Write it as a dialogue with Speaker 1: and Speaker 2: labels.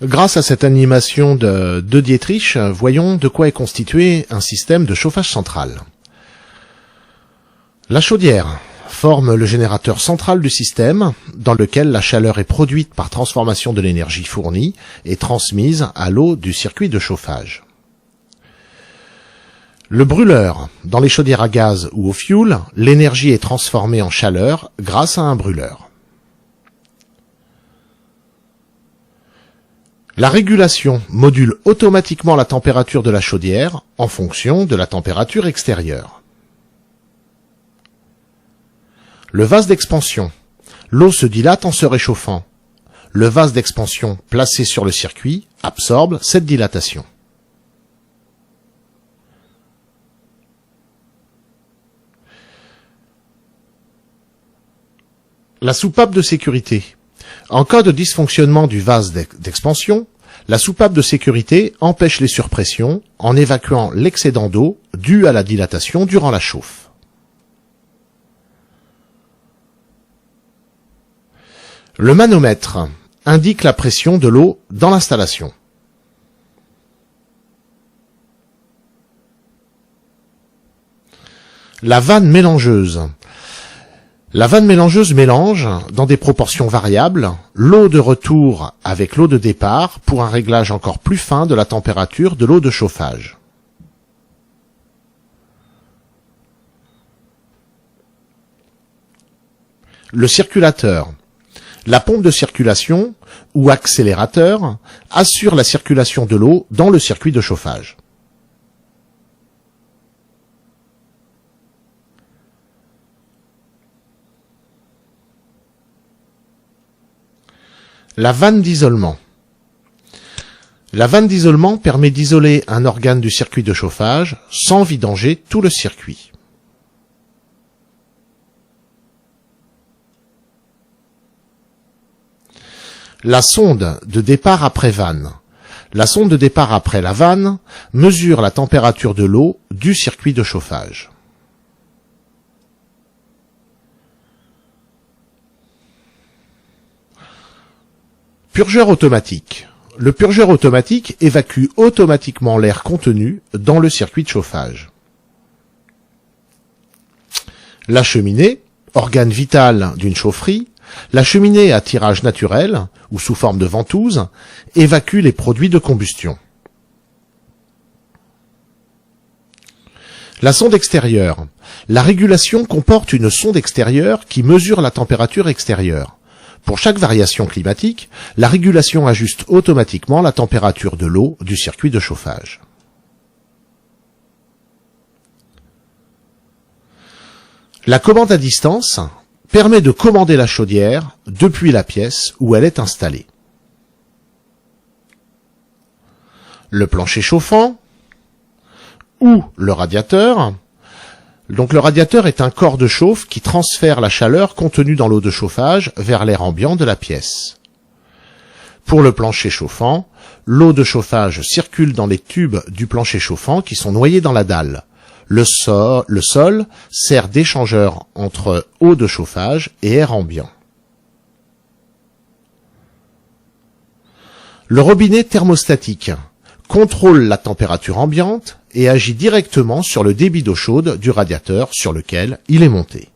Speaker 1: Grâce à cette animation de Dietrich, voyons de quoi est constitué un système de chauffage central. La chaudière forme le générateur central du système, dans lequel la chaleur est produite par transformation de l'énergie fournie et transmise à l'eau du circuit de chauffage. Le brûleur. Dans les chaudières à gaz ou au fioul, l'énergie est transformée en chaleur grâce à un brûleur. La régulation module automatiquement la température de la chaudière en fonction de la température extérieure. Le vase d'expansion. L'eau se dilate en se réchauffant. Le vase d'expansion placé sur le circuit absorbe cette dilatation. La soupape de sécurité. En cas de dysfonctionnement du vase d'expansion, la soupape de sécurité empêche les surpressions en évacuant l'excédent d'eau dû à la dilatation durant la chauffe. Le manomètre indique la pression de l'eau dans l'installation. La vanne mélangeuse. La vanne mélangeuse mélange, dans des proportions variables, l'eau de retour avec l'eau de départ pour un réglage encore plus fin de la température de l'eau de chauffage. Le circulateur. La pompe de circulation, ou accélérateur, assure la circulation de l'eau dans le circuit de chauffage. La vanne d'isolement. La vanne d'isolement permet d'isoler un organe du circuit de chauffage sans vidanger tout le circuit. La sonde de départ après vanne. La sonde de départ après la vanne mesure la température de l'eau du circuit de chauffage. Purgeur automatique. Le purgeur automatique évacue automatiquement l'air contenu dans le circuit de chauffage. La cheminée, organe vital d'une chaufferie. La cheminée à tirage naturel, ou sous forme de ventouse, évacue les produits de combustion. La sonde extérieure. La régulation comporte une sonde extérieure qui mesure la température extérieure. Pour chaque variation climatique, la régulation ajuste automatiquement la température de l'eau du circuit de chauffage. La commande à distance permet de commander la chaudière depuis la pièce où elle est installée. Le plancher chauffant ou le radiateur. Donc le radiateur est un corps de chauffe qui transfère la chaleur contenue dans l'eau de chauffage vers l'air ambiant de la pièce. Pour le plancher chauffant, l'eau de chauffage circule dans les tubes du plancher chauffant qui sont noyés dans la dalle. Le sol sert d'échangeur entre eau de chauffage et air ambiant. Le robinet thermostatique contrôle la température ambiante et agit directement sur le débit d'eau chaude du radiateur sur lequel il est monté.